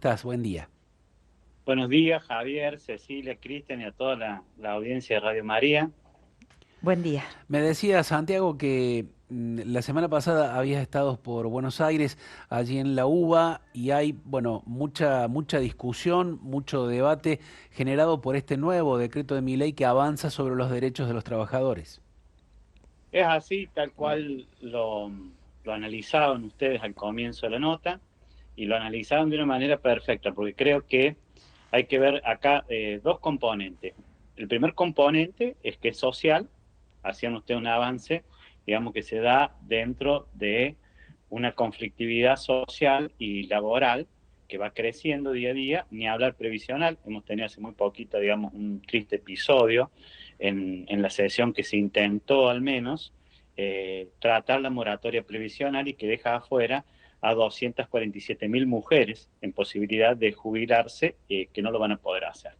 Estás, buen día. Buenos días, Javier, Cecilia, Cristian y a toda la audiencia de Radio María. Buen día. Me decía Santiago que la semana pasada habías estado por Buenos Aires, allí en la UBA, y hay, bueno, mucha discusión, mucho debate generado por este nuevo decreto de Milei que avanza sobre los derechos de los trabajadores. Es así, tal cual lo analizaban ustedes al comienzo de la nota y lo analizaron de una manera perfecta, porque creo que hay que ver acá dos componentes. El primer componente es que es social, hacían ustedes un avance, digamos que se da dentro de una conflictividad social y laboral que va creciendo día a día, ni hablar previsional. Hemos tenido hace muy poquito, digamos, un triste episodio en la sesión que se intentó al menos tratar la moratoria previsional y que deja afuera a 247.000 mujeres en posibilidad de jubilarse que no lo van a poder hacer.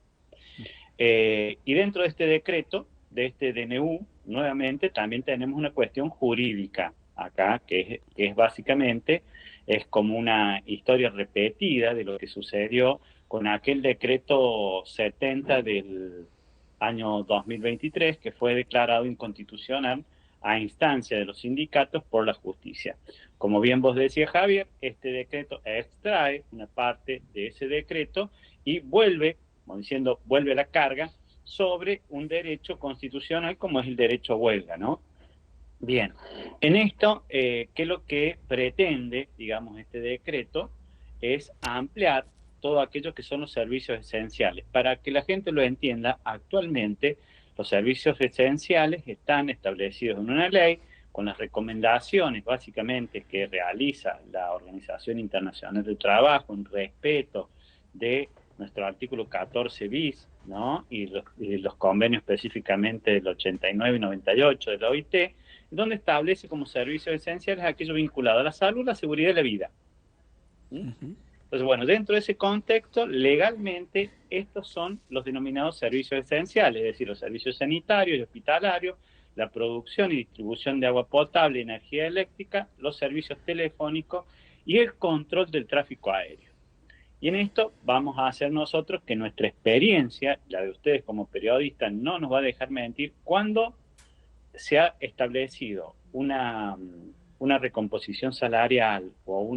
Y dentro de este decreto, de este DNU, nuevamente también tenemos una cuestión jurídica acá, que es básicamente, es como una historia repetida de lo que sucedió con aquel decreto 70 del año 2023, que fue declarado inconstitucional a instancia de los sindicatos por la justicia. Como bien vos decías, Javier, este decreto extrae una parte de ese decreto y vuelve, como diciendo, vuelve la carga sobre un derecho constitucional como es el derecho a huelga, ¿no? Bien, en esto, ¿qué es lo que pretende, digamos, este decreto? Es ampliar todo aquello que son los servicios esenciales. Para que la gente lo entienda, actualmente los servicios esenciales están establecidos en una ley con las recomendaciones básicamente que realiza la Organización Internacional del Trabajo en respeto de nuestro artículo 14 bis, ¿no? Y los convenios específicamente del 89 y 98 de la OIT, donde establece como servicios esenciales aquello vinculado a la salud, la seguridad y la vida. ¿Mm? Entonces, bueno, dentro de ese contexto, legalmente, estos son los denominados servicios esenciales, es decir, los servicios sanitarios y hospitalarios, la producción y distribución de agua potable y energía eléctrica, los servicios telefónicos y el control del tráfico aéreo. Y en esto vamos a hacer nosotros que nuestra experiencia, la de ustedes como periodistas, no nos va a dejar mentir cuando se ha establecido una recomposición salarial o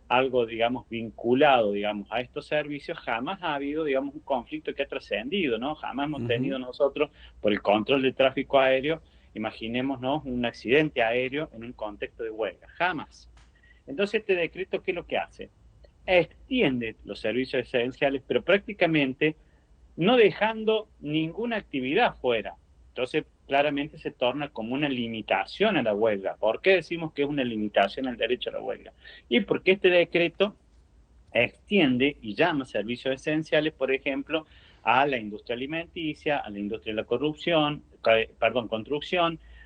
algo, digamos, vinculado, digamos, a estos servicios, jamás ha habido, digamos, un conflicto que ha trascendido, ¿no? Jamás hemos tenido nosotros, por el control del tráfico aéreo, imaginémonos un accidente aéreo en un contexto de huelga, jamás. Entonces, este decreto, ¿qué es lo que hace? Extiende los servicios esenciales, pero prácticamente no dejando ninguna actividad fuera. Entonces, claramente se torna como una limitación a la huelga. ¿Por qué decimos que es una limitación al derecho a la huelga? Y porque este decreto extiende y llama servicios esenciales, por ejemplo, a la industria alimenticia, a la industria de la construcción,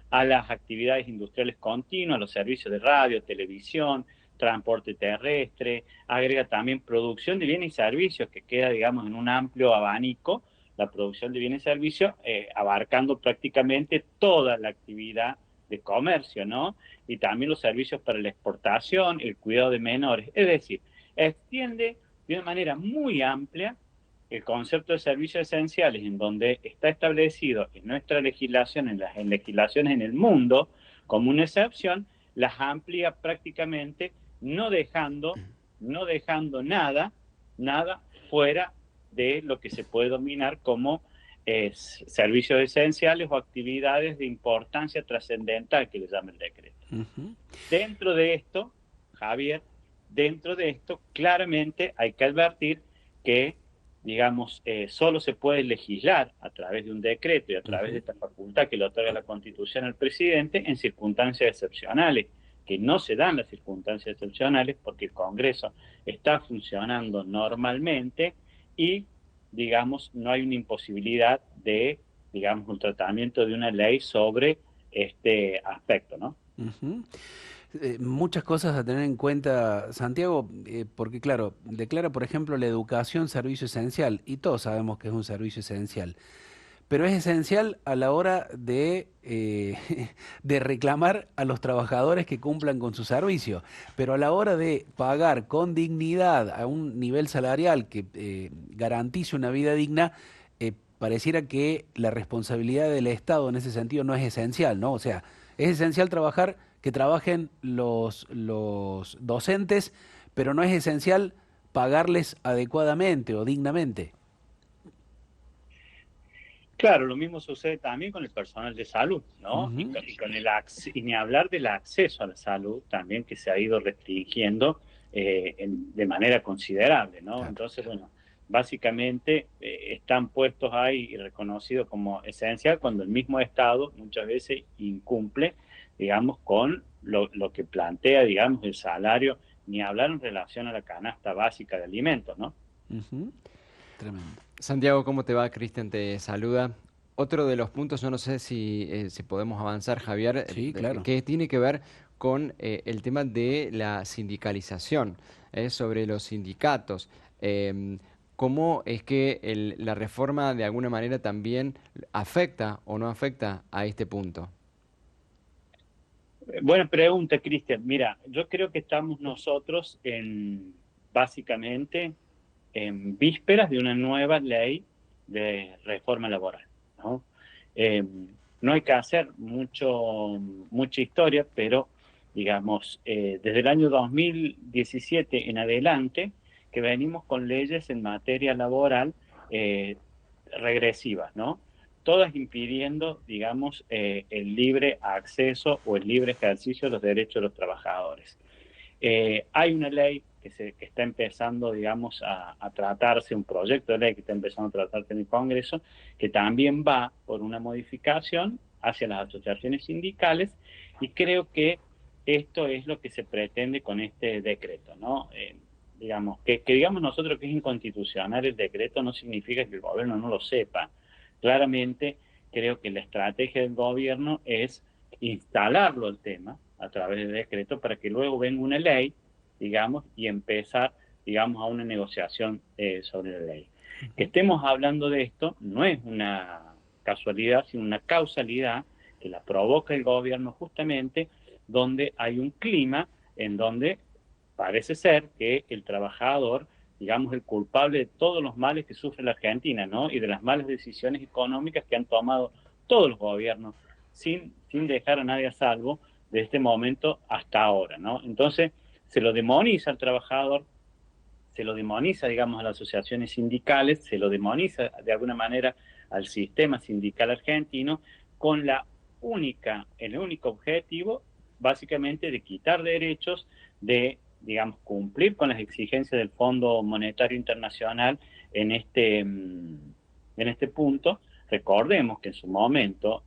a las actividades industriales continuas, a los servicios de radio, televisión, transporte terrestre, agrega también producción de bienes y servicios, que queda, digamos, en un amplio abanico, la producción de bienes y servicios, abarcando prácticamente toda la actividad de comercio, ¿no? Y también los servicios para la exportación, el cuidado de menores. Es decir, extiende de una manera muy amplia el concepto de servicios esenciales, en donde está establecido en nuestra legislación, en las legislaciones en el mundo, como una excepción, las amplía prácticamente, no dejando, no dejando nada fuera de lo que se puede dominar como servicios esenciales o actividades de importancia trascendental, que le llama el decreto. Dentro de esto, Javier, dentro de esto, claramente hay que advertir que, digamos, solo se puede legislar a través de un decreto y a través de esta facultad que le otorga la Constitución al presidente en circunstancias excepcionales, que no se dan las circunstancias excepcionales porque el Congreso está funcionando normalmente y, digamos, no hay una imposibilidad de, digamos, un tratamiento de una ley sobre este aspecto, ¿no? Muchas cosas a tener en cuenta, Santiago, porque claro, declara, por ejemplo, la educación servicio esencial, y todos sabemos que es un servicio esencial. pero es esencial a la hora de reclamar a los trabajadores que cumplan con su servicio. Pero a la hora de pagar con dignidad a un nivel salarial que garantice una vida digna, pareciera que la responsabilidad del Estado en ese sentido no es esencial, ¿no? O sea, es esencial trabajar, que trabajen los docentes, pero no es esencial pagarles adecuadamente o dignamente. Claro, lo mismo sucede también con el personal de salud, ¿no? Ujú. Con y ni hablar del acceso a la salud también que se ha ido restringiendo de manera considerable, ¿no? Claro. Entonces, bueno, básicamente están puestos ahí y reconocidos como esencial cuando el mismo Estado muchas veces incumple, digamos, con lo que plantea, digamos, el salario, ni hablar en relación a la canasta básica de alimentos, ¿no? Ujú. Tremendo. Santiago, ¿cómo te va? Cristian te saluda. Otro de los puntos, yo no sé si podemos avanzar, Javier, Sí, claro. que tiene que ver con el tema de la sindicalización, sobre los sindicatos. ¿Cómo es que la reforma de alguna manera también afecta o no afecta a este punto? Buena pregunta, Cristian. Mira, yo creo que estamos nosotros básicamente en vísperas de una nueva ley de reforma laboral, ¿no? Eh, no hay que hacer mucha historia, pero digamos, desde el año 2017 en adelante, que venimos con leyes en materia laboral eh, regresivas, ¿no? Todas impidiendo, digamos, el libre acceso o el libre ejercicio de los derechos de los trabajadores. Hay una ley que está empezando, digamos, a tratarse, un proyecto de ley que está empezando a tratarse en el Congreso, que también va por una modificación hacia las asociaciones sindicales, y creo que esto es lo que se pretende con este decreto, ¿no? Digamos, que digamos nosotros que es inconstitucional el decreto no significa que el gobierno no lo sepa. Claramente creo que la estrategia del gobierno es instalarlo el tema a través de decreto para que luego venga una ley, digamos, y empezar, digamos, a una negociación sobre la ley. Que estemos hablando de esto no es una casualidad, sino una causalidad que la provoca el gobierno justamente donde hay un clima en donde parece ser que el trabajador, digamos, el culpable de todos los males que sufre la Argentina, ¿no? Y de las malas decisiones económicas que han tomado todos los gobiernos, sin dejar a nadie a salvo de este momento hasta ahora, ¿no? Entonces, se lo demoniza al trabajador, se lo demoniza, digamos, a las asociaciones sindicales, se lo demoniza de alguna manera al sistema sindical argentino con el único objetivo, básicamente, de quitar derechos, de, digamos, cumplir con las exigencias del Fondo Monetario Internacional en este punto. Recordemos que en su momento,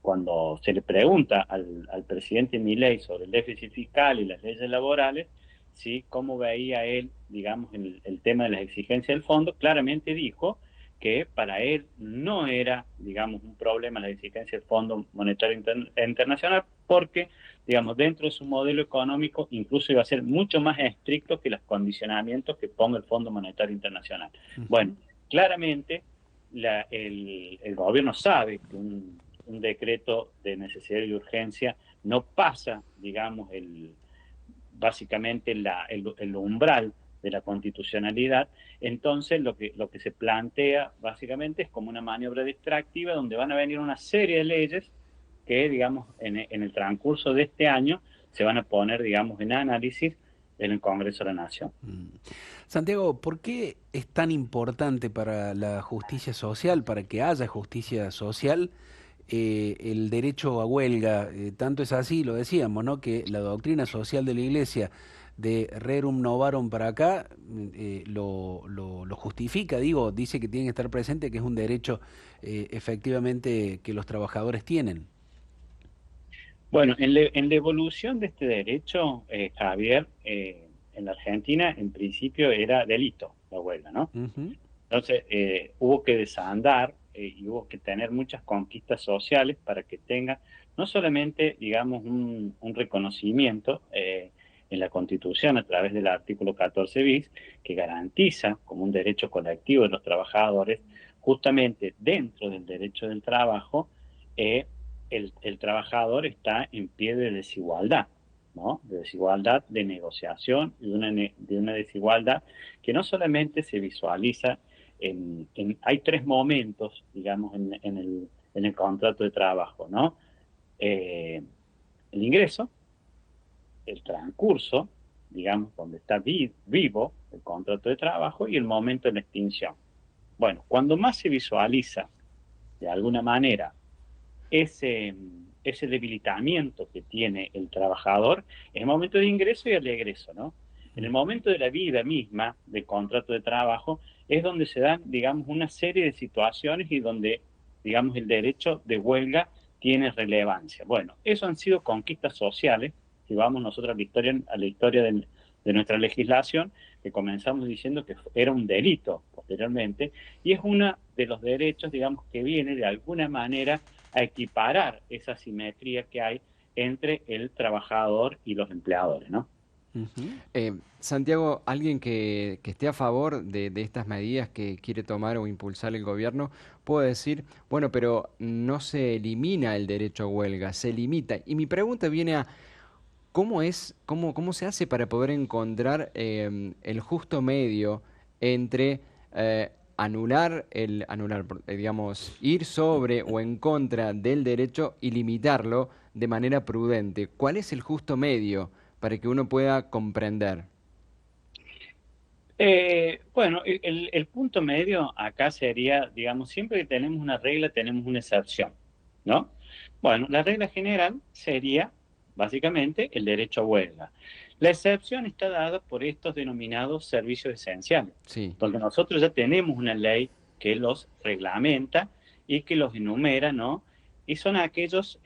cuando se le pregunta al presidente Milei sobre el déficit fiscal y las leyes laborales, ¿sí? Cómo veía él, digamos, el tema de las exigencias del fondo, claramente dijo que para él no era, digamos, un problema la exigencia del Fondo Monetario Internacional, porque, digamos, dentro de su modelo económico incluso iba a ser mucho más estricto que los condicionamientos que ponga el Fondo Monetario Internacional. Bueno, claramente el gobierno sabe que un decreto de necesidad y urgencia no pasa, digamos, básicamente el umbral de la constitucionalidad. Entonces lo que se plantea básicamente es como una maniobra distractiva donde van a venir una serie de leyes que, digamos, en el transcurso de este año se van a poner, digamos, en análisis en el Congreso de la Nación. Santiago, ¿por qué es tan importante para la justicia social, para que haya justicia social, el derecho a huelga? Tanto es así, lo decíamos, ¿no? Que la doctrina social de la Iglesia de rerum novarum para acá lo justifica, digo, dice que tiene que estar presente, que es un derecho efectivamente que los trabajadores tienen. Bueno, en la evolución de este derecho, Javier, en la Argentina en principio era delito la huelga, ¿no? Ujú. Entonces hubo que desandar y hubo que tener muchas conquistas sociales para que tenga no solamente, digamos, un reconocimiento en la Constitución a través del artículo 14 bis, que garantiza como un derecho colectivo de los trabajadores justamente dentro del derecho del trabajo, el trabajador está en pie de desigualdad, ¿no? De desigualdad de negociación y de una desigualdad que no solamente se visualiza hay tres momentos, digamos, en el contrato de trabajo, ¿no? El ingreso, el transcurso, digamos, donde está vivo el contrato de trabajo y el momento de la extinción. Bueno, cuando más se visualiza, de alguna manera, ese debilitamiento que tiene el trabajador en el momento de ingreso y el egreso, ¿no? En el momento de la vida misma del contrato de trabajo es donde se dan, digamos, una serie de situaciones y donde, digamos, el derecho de huelga tiene relevancia. Bueno, eso han sido conquistas sociales, si vamos nosotros a la historia de nuestra legislación, que comenzamos diciendo que era un delito posteriormente, y es uno de los derechos, digamos, que viene de alguna manera a equiparar esa simetría que hay entre el trabajador y los empleadores, ¿no? Santiago, alguien que esté a favor de estas medidas que quiere tomar o impulsar el gobierno, puede decir, bueno, pero no se elimina el derecho a huelga, se limita. Y mi pregunta viene a, ¿cómo se hace para poder encontrar el justo medio entre digamos, ir sobre o en contra del derecho y limitarlo de manera prudente? ¿Cuál es el justo medio para que uno pueda comprender? Bueno, el punto medio acá sería, digamos, siempre que tenemos una regla, tenemos una excepción, ¿no? Bueno, la regla general sería, básicamente, el derecho a huelga. La excepción está dada por estos denominados servicios esenciales, Sí, donde nosotros ya tenemos una ley que los reglamenta y que los enumera, ¿no? Y son aquellas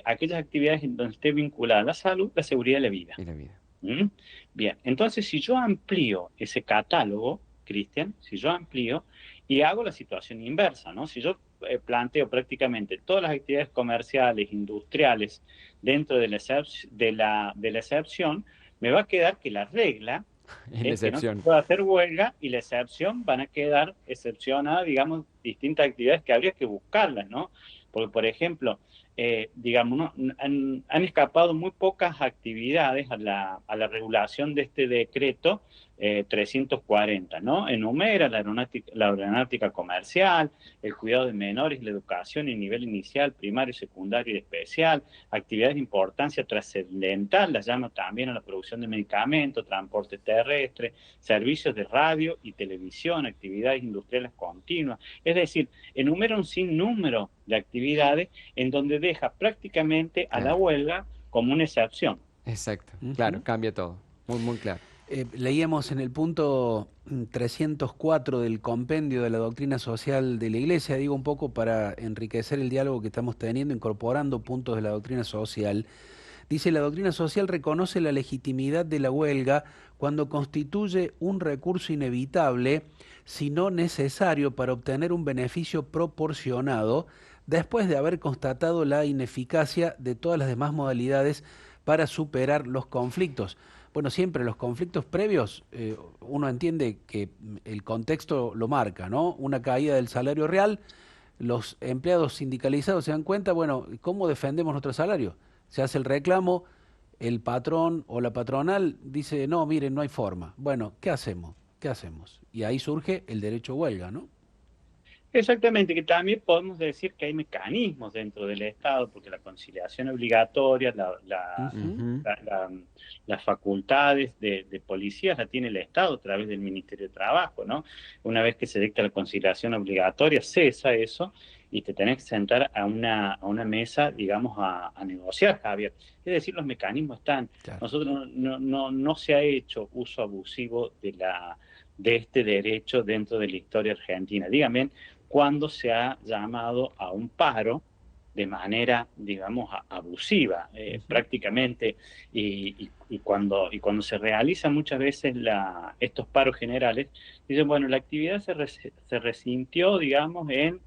actividades en donde esté vinculada la salud, la seguridad y la vida. y la vida. ¿Mm? Bien, entonces si yo amplío ese catálogo, Cristian, si yo amplío y hago la situación inversa, ¿no? Si yo planteo prácticamente todas las actividades comerciales, industriales, dentro de la excepción, me va a quedar que la regla Es la es que no se excepción. puede hacer huelga y la excepción van a quedar excepcionadas, digamos, distintas actividades que habría que buscarlas, ¿no? Porque, por ejemplo, digamos, ¿no? Han escapado muy pocas actividades a la regulación de este decreto 340, ¿no? Enumera la aeronáutica comercial, el cuidado de menores, la educación en nivel inicial, primario, secundario y especial, actividades de importancia trascendental, las llama también a la producción de medicamentos, transporte terrestre, servicios de radio y televisión, actividades industriales continuas. Es decir, enumera un sinnúmero de actividades en donde deja prácticamente a la Claro, huelga como una excepción. exacto. Claro, Ujú. cambia todo. Muy, muy claro. Leíamos en el punto 304 del compendio de la doctrina social de la Iglesia, digo un poco para enriquecer el diálogo que estamos teniendo, incorporando puntos de la doctrina social. Dice, la doctrina social reconoce la legitimidad de la huelga cuando constituye un recurso inevitable, si no necesario, para obtener un beneficio proporcionado, después de haber constatado la ineficacia de todas las demás modalidades para superar los conflictos. Bueno, siempre los conflictos previos, uno entiende que el contexto lo marca, ¿no? Una caída del salario real, los empleados sindicalizados se dan cuenta, bueno, ¿cómo defendemos nuestro salario? Se hace el reclamo, el patrón o la patronal dice, no, miren, no hay forma. Bueno, ¿qué hacemos? ¿Qué hacemos? Y ahí surge el derecho a huelga, ¿no? Exactamente, que también podemos decir que hay mecanismos dentro del Estado, porque la conciliación obligatoria, Ujú. Ujú. las facultades de policías la tiene el Estado a través del Ministerio de Trabajo, ¿no? Una vez que se dicta la conciliación obligatoria, cesa eso y te tenés que sentar a una mesa, digamos, a negociar, Javier. Es decir, los mecanismos están. Claro. Nosotros no se ha hecho uso abusivo de este derecho dentro de la historia argentina. Dígame, cuando se ha llamado a un paro de manera, digamos, abusiva, Ujú. prácticamente, y cuando se realizan muchas veces estos paros generales, dicen, bueno, la actividad se resintió, digamos, en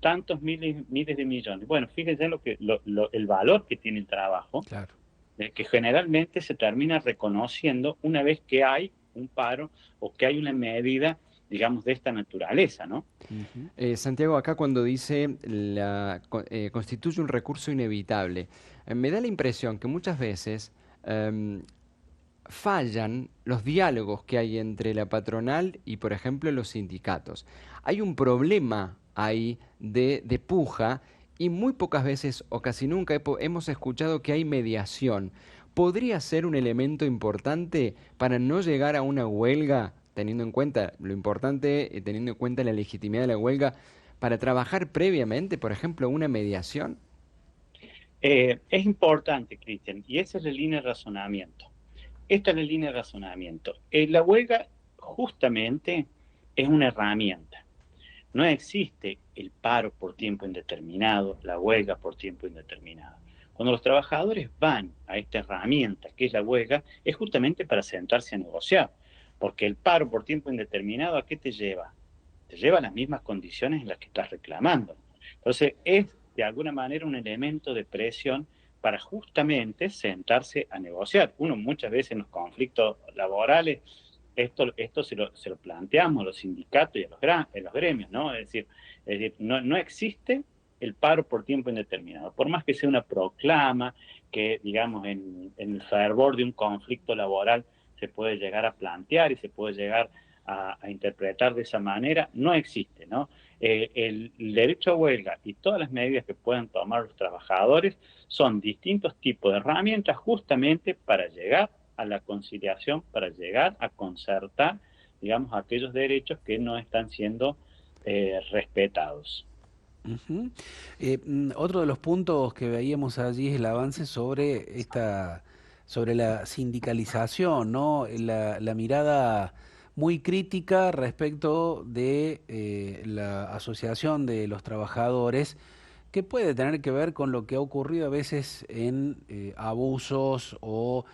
tantos miles de millones. Bueno, fíjense el valor que tiene el trabajo, Claro. que generalmente se termina reconociendo una vez que hay un paro o que hay una medida digamos, de esta naturaleza, ¿no? Santiago, acá cuando dice constituye un recurso inevitable, me da la impresión que muchas veces em, fallan los diálogos que hay entre la patronal y, por ejemplo, los sindicatos. Hay un problema ahí de puja y muy pocas veces o casi nunca hemos escuchado que hay mediación. ¿Podría ser un elemento importante para no llegar a una huelga, teniendo en cuenta lo importante, teniendo en cuenta la legitimidad de la huelga, para trabajar previamente, por ejemplo, una mediación? Es importante, Cristian, y esa es la línea de razonamiento. Esta es la línea de razonamiento. La huelga justamente es una herramienta. No existe el paro por tiempo indeterminado, la huelga por tiempo indeterminado. Cuando los trabajadores van a esta herramienta que es la huelga, es justamente para sentarse a negociar. Porque el paro por tiempo indeterminado, ¿a qué te lleva? Te lleva a las mismas condiciones en las que estás reclamando. Entonces, es de alguna manera un elemento de presión para justamente sentarse a negociar. Uno muchas veces en los conflictos laborales, esto se lo planteamos a los sindicatos y a los gremios, ¿no? Es decir no existe el paro por tiempo indeterminado. Por más que sea una proclama, que digamos en el fervor de un conflicto laboral se puede llegar a plantear y se puede llegar a interpretar de esa manera, no existe, ¿no? El derecho a huelga y todas las medidas que puedan tomar los trabajadores son distintos tipos de herramientas justamente para llegar a la conciliación, para llegar a concertar, digamos, aquellos derechos que no están siendo respetados. Ujú. Otro de los puntos que veíamos allí es el avance sobre sobre la sindicalización, ¿no? La mirada muy crítica respecto de la asociación de los trabajadores, que puede tener que ver con lo que ha ocurrido a veces en abusos o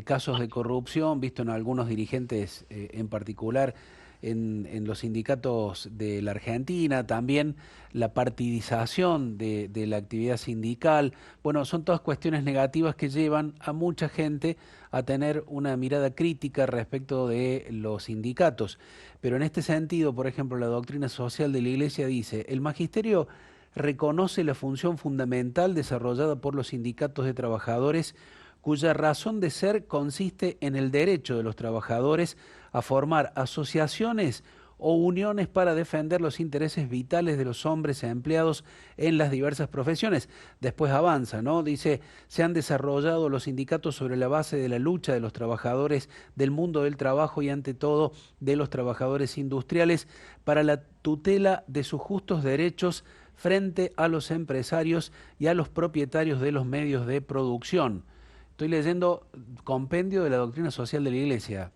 casos de corrupción, visto en algunos dirigentes en particular en los sindicatos de la Argentina, también la partidización de la actividad sindical. Bueno, son todas cuestiones negativas que llevan a mucha gente a tener una mirada crítica respecto de los sindicatos. Pero en este sentido, por ejemplo, la doctrina social de la Iglesia dice, el magisterio reconoce la función fundamental desarrollada por los sindicatos de trabajadores, cuya razón de ser consiste en el derecho de los trabajadores a formar asociaciones o uniones para defender los intereses vitales de los hombres empleados en las diversas profesiones. Después avanza, ¿no? Dice, se han desarrollado los sindicatos sobre la base de la lucha de los trabajadores del mundo del trabajo y ante todo de los trabajadores industriales para la tutela de sus justos derechos frente a los empresarios y a los propietarios de los medios de producción. Estoy leyendo compendio de la doctrina social de la Iglesia.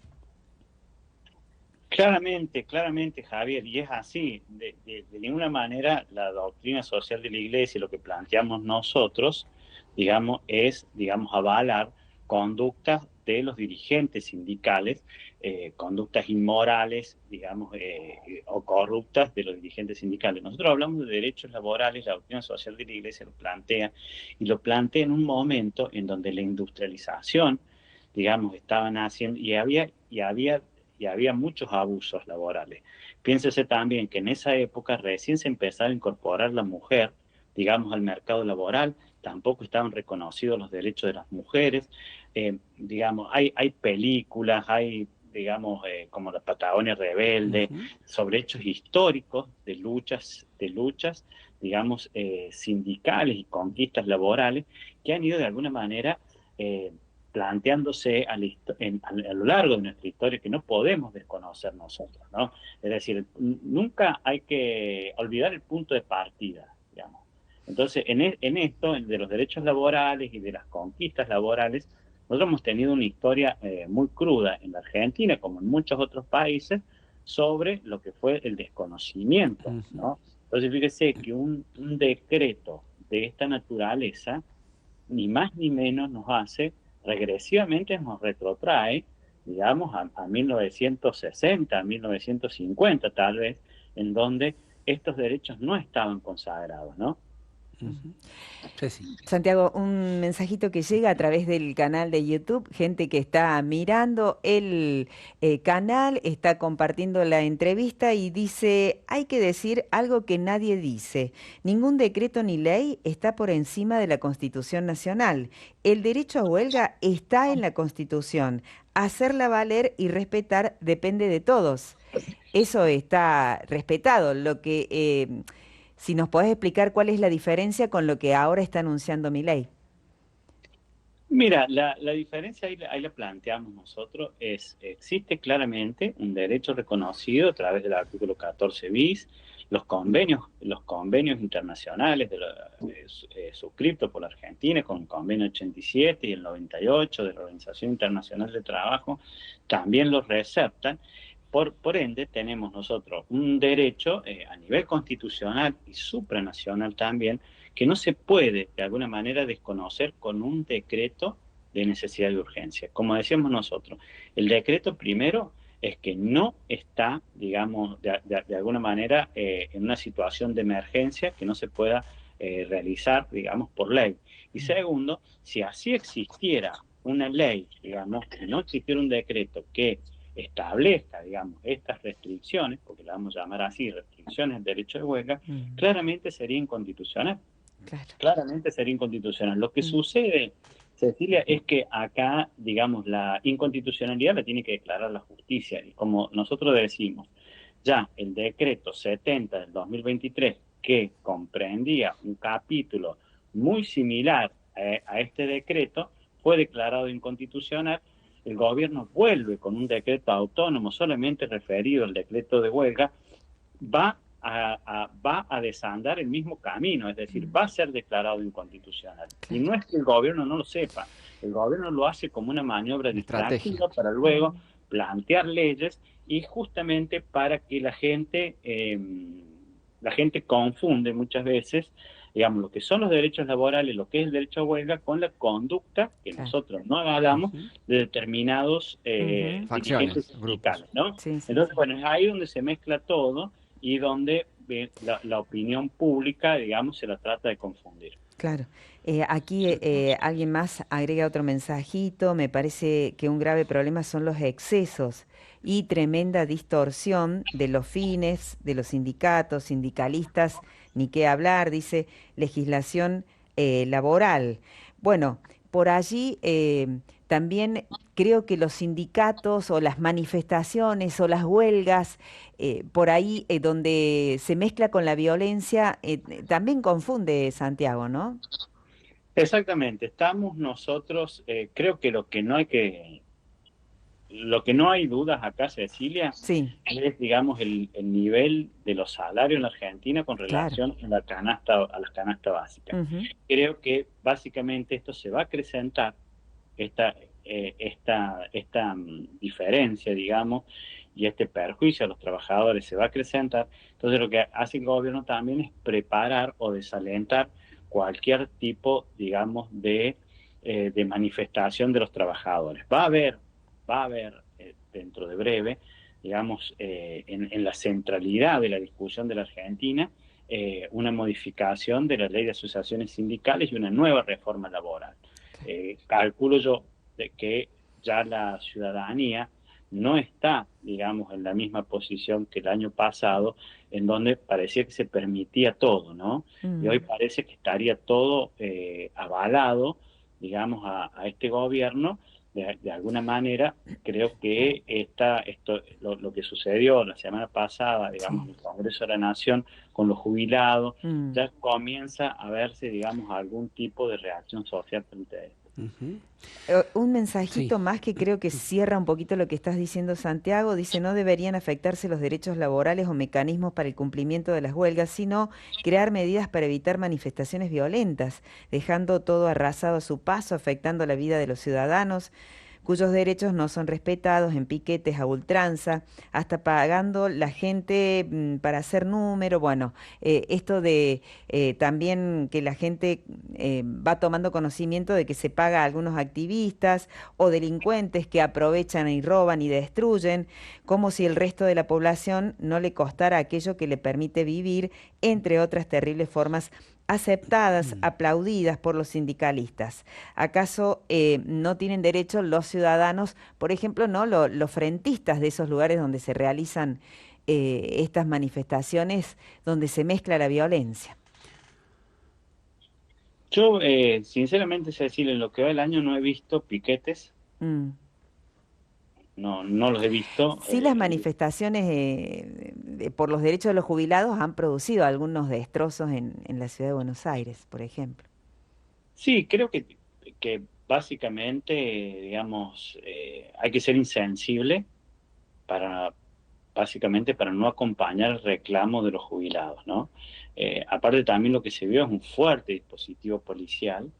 Claramente, claramente, Javier, y es así. De ninguna manera la doctrina social de la Iglesia, lo que planteamos nosotros, digamos, es, digamos, avalar conductas de los dirigentes sindicales, conductas inmorales, digamos, o corruptas de los dirigentes sindicales. Nosotros hablamos de derechos laborales, la doctrina social de la Iglesia lo plantea, y lo plantea en un momento en donde la industrialización, digamos, estaban haciendo, y había muchos abusos laborales. Piénsese también que en esa época recién se empezaba a incorporar la mujer, digamos, al mercado laboral, tampoco estaban reconocidos los derechos de las mujeres, digamos, hay películas, hay, digamos, como La Patagonia Rebelde, Ujú. sobre hechos históricos de luchas, digamos, sindicales y conquistas laborales que han ido de alguna manera planteándose a lo largo de nuestra historia que no podemos desconocer nosotros, ¿no? Es decir, nunca hay que olvidar el punto de partida, digamos. Entonces, en esto, de los derechos laborales y de las conquistas laborales, nosotros hemos tenido una historia muy cruda en la Argentina, como en muchos otros países, sobre lo que fue el desconocimiento, Ujú. ¿no? Entonces, fíjese que un decreto de esta naturaleza, ni más ni menos nos hace, regresivamente nos retrotrae, digamos, a 1960, a 1950 tal vez, en donde estos derechos no estaban consagrados, ¿no? Ujú. Ceci. Santiago, un mensajito que llega a través del canal de YouTube, gente que está mirando el canal, está compartiendo la entrevista y dice, hay que decir algo que nadie dice. Ningún decreto ni ley está por encima de la Constitución Nacional. El derecho a huelga está en la Constitución. Hacerla valer y respetar depende de todos. Eso está respetado. Si nos podés explicar cuál es la diferencia con lo que ahora está anunciando Milei. Mira, la diferencia ahí la planteamos nosotros, existe claramente un derecho reconocido a través del artículo 14 bis, los convenios internacionales suscritos por la Argentina, con el convenio 87 y el 98 de la Organización Internacional de Trabajo, también los receptan. Por ende, tenemos nosotros un derecho a nivel constitucional y supranacional también, que no se puede de alguna manera desconocer con un decreto de necesidad de urgencia. Como decíamos nosotros, el decreto primero es que no está, digamos, de alguna manera en una situación de emergencia que no se pueda realizar, digamos, por ley. Y segundo, si así existiera una ley, digamos, que no existiera un decreto que establezca, digamos, estas restricciones, porque la vamos a llamar así, restricciones del derecho de huelga, claramente sería inconstitucional. Claro. Claramente sería inconstitucional. Lo que sucede, Cecilia, es que acá, digamos, la inconstitucionalidad la tiene que declarar la justicia. Y como nosotros decimos, ya el decreto 70 del 2023, que comprendía un capítulo muy similar a este decreto, fue declarado inconstitucional. El gobierno vuelve con un decreto autónomo solamente referido al decreto de huelga, va a desandar el mismo camino, es decir, va a ser declarado inconstitucional. Y no es que el gobierno no lo sepa, el gobierno lo hace como una maniobra distractiva para luego plantear leyes y justamente para que la gente confunde muchas veces, digamos, lo que son los derechos laborales, lo que es el derecho a huelga, con la conducta que nosotros no avalamos de determinados dirigentes sindicales, ¿no? Entonces, bueno, es ahí donde se mezcla todo y donde la opinión pública, digamos, se la trata de confundir. Claro. Aquí alguien más agrega otro mensajito. Me parece que un grave problema son los excesos y tremenda distorsión de los fines de los sindicatos, sindicalistas, ni qué hablar, dice legislación laboral. Bueno, por allí también creo que los sindicatos o las manifestaciones o las huelgas, por ahí donde se mezcla con la violencia, también confunde Santiago, ¿no? Exactamente, estamos nosotros, creo que lo que no hay dudas acá, Cecilia, es, digamos, el nivel de los salarios en la Argentina con relación a la canasta básica. Creo que básicamente esto se va a acrecentar, esta diferencia, digamos, y este perjuicio a los trabajadores se va a acrecentar. Entonces lo que hace el gobierno también es preparar o desalentar cualquier tipo, digamos, de manifestación de los trabajadores. Va a haber dentro de breve, digamos, en la centralidad de la discusión de la Argentina, una modificación de la ley de asociaciones sindicales y una nueva reforma laboral. Calculo yo de que ya la ciudadanía no está, digamos, en la misma posición que el año pasado, en donde parecía que se permitía todo, ¿no? Y hoy parece que estaría todo avalado, digamos, a este gobierno. De alguna manera, creo que lo que sucedió la semana pasada, digamos, en el Congreso de la Nación, con los jubilados, ya comienza a verse, digamos, algún tipo de reacción social frente a esto. Un mensajito más que creo que cierra un poquito lo que estás diciendo, Santiago. Dice, no deberían afectarse los derechos laborales o mecanismos para el cumplimiento de las huelgas, sino crear medidas para evitar manifestaciones violentas, dejando todo arrasado a su paso, afectando la vida de los ciudadanos, cuyos derechos no son respetados en piquetes a ultranza, hasta pagando la gente para hacer número. Bueno, esto de también que la gente va tomando conocimiento de que se paga a algunos activistas o delincuentes que aprovechan y roban y destruyen, como si el resto de la población no le costara aquello que le permite vivir, entre otras terribles formas aceptadas, aplaudidas por los sindicalistas. ¿Acaso no tienen derecho los ciudadanos, por ejemplo, no los frentistas de esos lugares donde se realizan estas manifestaciones, donde se mezcla la violencia? Yo, sinceramente, Cecilia, en lo que va del año no he visto piquetes, Mm. no los he visto. Sí, las manifestaciones por los derechos de los jubilados han producido algunos destrozos en la ciudad de Buenos Aires, por ejemplo. Sí, creo que básicamente, digamos, hay que ser insensible para, básicamente, para no acompañar el reclamo de los jubilados, ¿no? Aparte también lo que se vio es un fuerte dispositivo policial,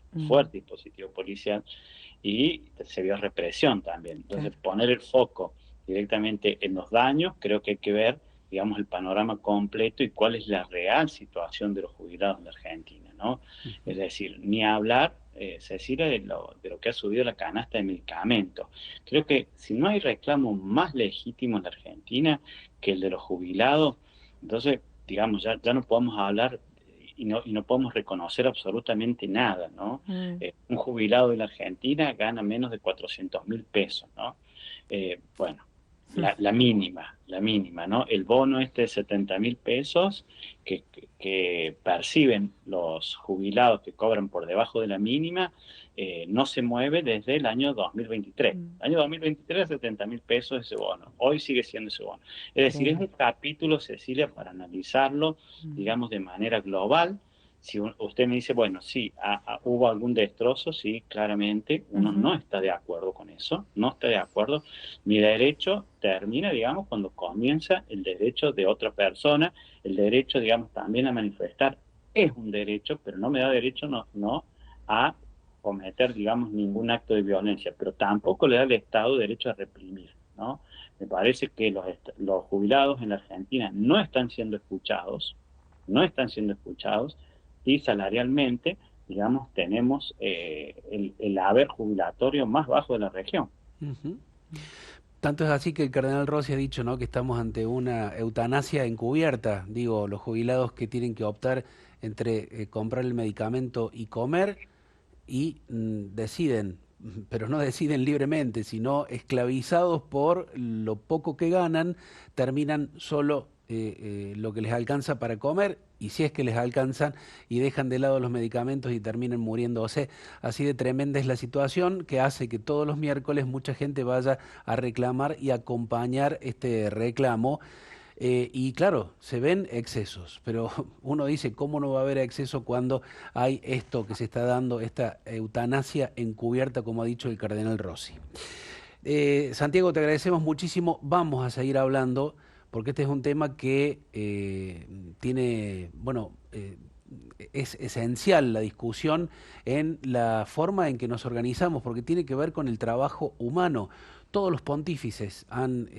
y se vio represión también. Entonces, Claro. poner el foco directamente en los daños, creo que hay que ver, digamos, el panorama completo y cuál es la real situación de los jubilados en la Argentina, ¿no? Es decir, ni hablar, Cecilia, de lo que ha subido la canasta de medicamentos. Creo que si no hay reclamo más legítimo en la Argentina que el de los jubilados, entonces, digamos, ya no podemos hablar y no podemos reconocer absolutamente nada, ¿no? Mm. Un jubilado de la Argentina gana menos de 400.000 pesos, ¿no? Bueno, la mínima, ¿no? El bono de 70.000 pesos que perciben los jubilados que cobran por debajo de la mínima, no se mueve desde el año 2023. Mm. El año 2023, 70.000 pesos ese bono. Hoy sigue siendo ese bono. Es decir, es un Increíble. capítulo, Cecilia, para analizarlo, digamos, de manera global. Si usted me dice, bueno, sí, hubo algún destrozo, sí, claramente, uno Ujú. no está de acuerdo con eso, no está de acuerdo. Mi derecho termina, digamos, cuando comienza el derecho de otra persona. El derecho, digamos, también a manifestar es un derecho, pero no me da derecho no a cometer, digamos, ningún acto de violencia, pero tampoco le da al Estado derecho a reprimir, ¿no? Me parece que los jubilados en la Argentina no están siendo escuchados, y salarialmente, digamos, tenemos el haber jubilatorio más bajo de la región. Ujú. Tanto es así que el cardenal Rossi ha dicho, ¿no?, que estamos ante una eutanasia encubierta. Digo, los jubilados que tienen que optar entre comprar el medicamento y comer y deciden, pero no deciden libremente, sino esclavizados por lo poco que ganan, terminan solo lo que les alcanza para comer, y si es que les alcanzan, y dejan de lado los medicamentos y terminan muriéndose. Así de tremenda es la situación, que hace que todos los miércoles mucha gente vaya a reclamar y acompañar este reclamo. Y claro, se ven excesos, pero uno dice, ¿cómo no va a haber exceso cuando hay esto que se está dando, esta eutanasia encubierta, como ha dicho el cardenal Rossi? Santiago, te agradecemos muchísimo. Vamos a seguir hablando porque este es un tema que tiene, bueno, es esencial la discusión en la forma en que nos organizamos, porque tiene que ver con el trabajo humano. Todos los pontífices han,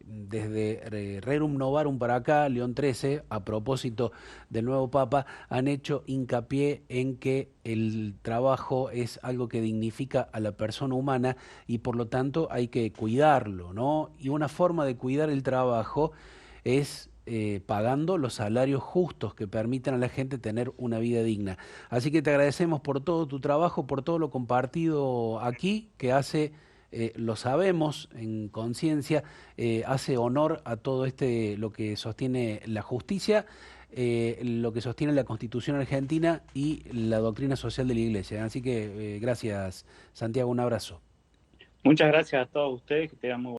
desde Rerum Novarum para acá, León XIII, a propósito del nuevo Papa, han hecho hincapié en que el trabajo es algo que dignifica a la persona humana y por lo tanto hay que cuidarlo, ¿no? Y una forma de cuidar el trabajo es pagando los salarios justos que permitan a la gente tener una vida digna. Así que te agradecemos por todo tu trabajo, por todo lo compartido aquí, que hace, lo sabemos en conciencia, hace honor a todo lo que sostiene la justicia, lo que sostiene la Constitución argentina y la doctrina social de la Iglesia. Así que gracias, Santiago, un abrazo. Muchas gracias a todos ustedes, que tengan muy